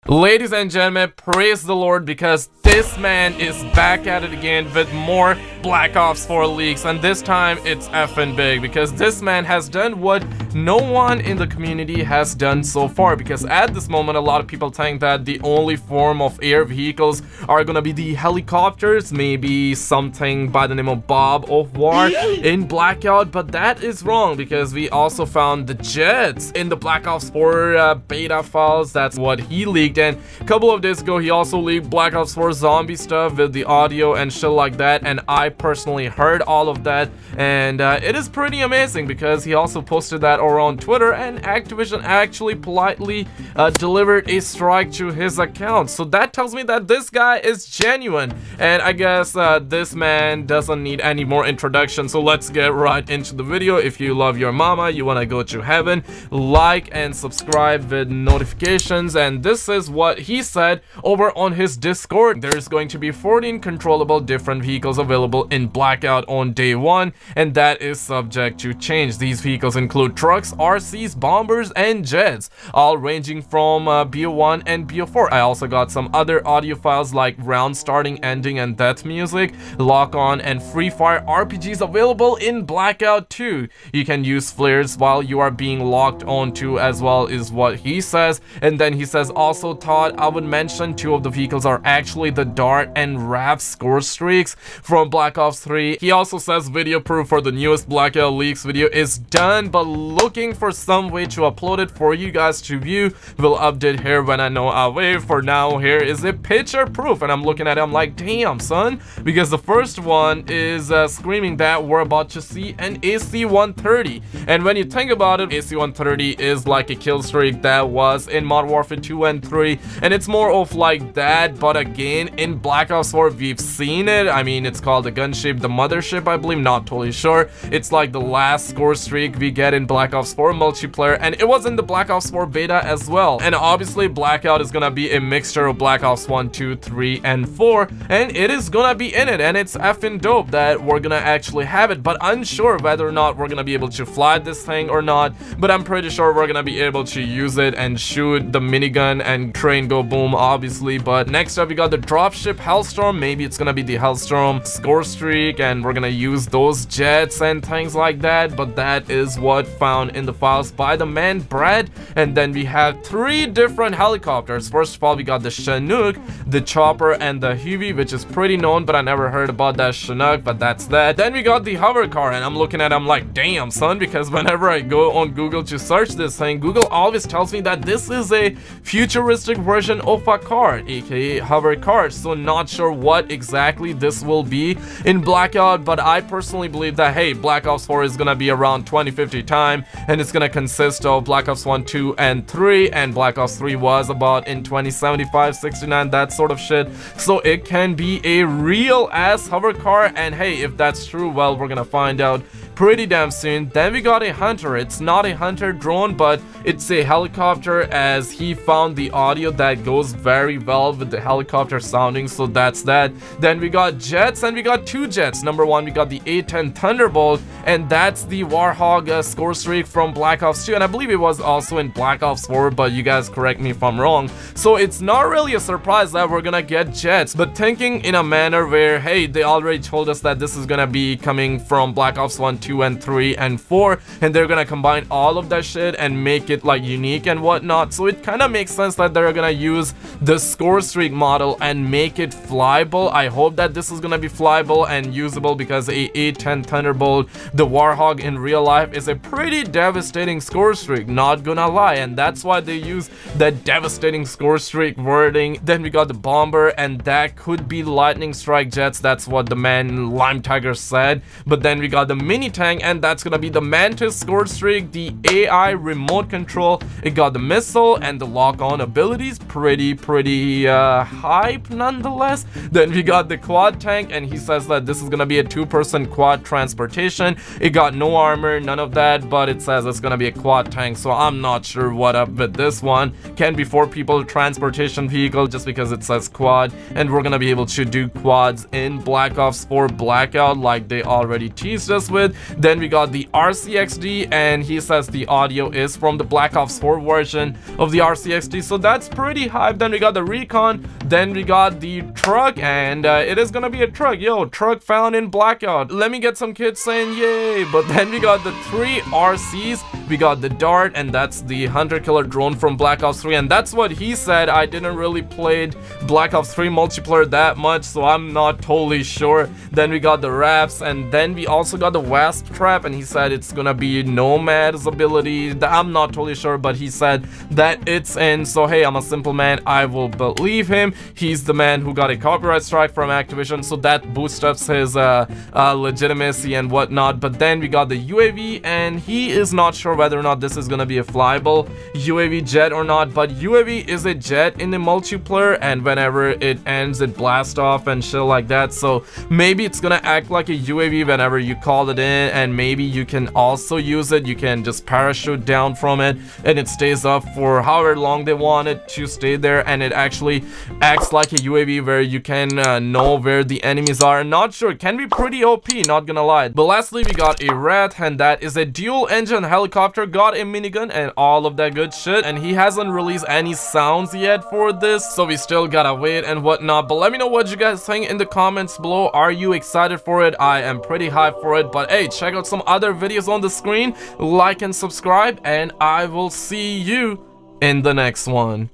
Ladies and gentlemen, praise the Lord, because this man is back at it again with more Black Ops 4 leaks, and this time it's effing big because this man has done what no one in the community has done so far. Because at this moment, a lot of people think that the only form of air vehicles are gonna be the helicopters, maybe something by the name of BO4 in Blackout, but that is wrong because we also found the jets in the Black Ops 4 beta files. That's what he leaked. And a couple of days ago, he also leaked Black Ops 4 zombie stuff with the audio and shit like that, and I personally heard all of that, and it is pretty amazing because he also posted that over on Twitter, and Activision actually politely delivered a strike to his account. So that tells me that this guy is genuine, and I guess this man doesn't need any more introduction. So let's get right into the video. If you love your mama, you want to go to heaven, like and subscribe with notifications. And this is what he said over on his Discord. There's going to be 14 controllable different vehicles available in Blackout on day 1, and that is subject to change. These vehicles include trucks, RCs, bombers, and jets, all ranging from BO1 and BO4. I also got some other audio files like round starting, ending, and death music, lock-on, and free fire RPGs available in Blackout too. You can use flares while you are being locked onto as well, is what he says. And then he says, also thought I would mention 2 of the vehicles are actually the Dart and RAF score streaks from Black Ops 3. He also says video proof for the newest Blackout leaks video is done, but looking for some way to upload it for you guys to view. Will update here when I know a way. For now, here is a picture proof, and I'm looking at it, I'm like, damn son, because the first one is screaming that we're about to see an AC-130, and when you think about it, AC-130 is like a kill streak that was in Modern Warfare 2 and 3, and it's more of like that, but again in Black Ops 4 we've seen it. I mean, it's called the gunship, the mothership, I believe, not totally sure. It's like the last score streak we get in Black Ops 4 multiplayer, and it was in the Black Ops 4 beta as well. And obviously Blackout is gonna be a mixture of Black Ops 1, 2, 3, and 4, and it is gonna be in it, and it's effing dope that we're gonna actually have it, but unsure whether or not we're gonna be able to fly this thing or not, but I'm pretty sure we're gonna be able to use it and shoot the minigun and train go boom, obviously. But next up, we got the Dropship Hailstorm. Maybe it's gonna be the Hailstorm score streak, and we're gonna use those jets and things like that, but that is what found in the files by the man Brad. And then we have 3 different helicopters. First of all, we got the Chinook, the Chopper, and the Huey, which is pretty known, but I never heard about that Chinook, but that's that. Then we got the hover car, and I'm looking at it, I'm like, damn son, because whenever I go on Google to search this thing, Google always tells me that this is a futuristic version of a car, aka hover car. So not sure what exactly this will be in Blackout, but I personally believe that, hey, Black Ops 4 is gonna be around 2050 time, and it's gonna consist of Black Ops 1, 2, and 3, and Black Ops 3 was about in 2075, 69, that sort of shit. So it can be a real ass hover car, and hey, if that's true, well, we're gonna find out pretty damn soon. Then we got a hunter. It's not a hunter drone, but it's a helicopter, as he found the audio that goes very well with the helicopter sounding, so that's that. Then we got jets, and we got 2 jets. Number 1, we got the A-10 Thunderbolt, and that's the Warhog score streak from Black Ops 2, and I believe it was also in Black Ops 4, but you guys correct me if I'm wrong. So it's not really a surprise that we're gonna get jets, but thinking in a manner where, hey, they already told us that this is gonna be coming from Black Ops 1, 2, and 3, and 4, and they're gonna combine all of that shit and make it like unique and whatnot. So it kind of makes sense that they're gonna use the score streak model and make it flyable. I hope that this is gonna be flyable and usable, because a A-10 Thunderbolt, the Warhog in real life, is a pretty devastating score streak, not gonna lie, and that's why they use that devastating score streak wording. Then we got the bomber, and that could be lightning strike jets. That's what the man Lime Tiger said. But then we got the mini tank, and that's gonna be the Mantis score streak, the AI remote control. It got the missile and the lock-on abilities, pretty hype nonetheless. Then we got the quad tank, and he says that this is gonna be a 2-person quad transportation. It got no armor, none of that, but it says it's gonna be a quad tank, so I'm not sure what up with this one. Can be 4 people transportation vehicle just because it says quad, and we're gonna be able to do quads in Black Ops 4 Blackout like they already teased us with. Then we got the Rcxd, and he says the audio is from the Black Ops 4 version of the Rcxd, so that's pretty hype. Then we got the Recon, then we got the truck, and it is gonna be a truck. Yo, truck found in Blackout. Let me get some kids saying yay. But then we got the 3 RCs, we got the Dart, and that's the hunter killer drone from Black Ops 3, and that's what he said. I didn't really play Black Ops 3 multiplayer that much, so I'm not totally sure. Then we got the Wraps, and then we also got the Wasp Trap, and he said it's gonna be Nomad's ability. I'm not totally sure, but he said that it's in. So hey, I'm a simple man, I will believe him. He's the man who got a copyright strike from Activision, so that boosts up his legitimacy and whatnot. But then we got the UAV, and he is not sure whether or not this is gonna be a flyable UAV jet or not, but UAV is a jet in the multiplayer, and whenever it ends it blasts off and shit like that, so maybe it's gonna act like a UAV whenever you call it in, and maybe you can also use it. You can just parachute down from it and it stays up for however long they want it to stay there, and it actually acts like a UAV where you can know where the enemies are. Not sure, can be pretty OP, not gonna lie. But lastly we got a Rat, and that is a dual engine helicopter, got a minigun and all of that good shit, and he hasn't released any sounds yet for this, so we still gotta wait and whatnot. But let me know what you guys think in the comments below. Are you excited for it? I am pretty hyped for it. But hey, check out some other videos on the screen, like and subscribe, and I will see you in the next one.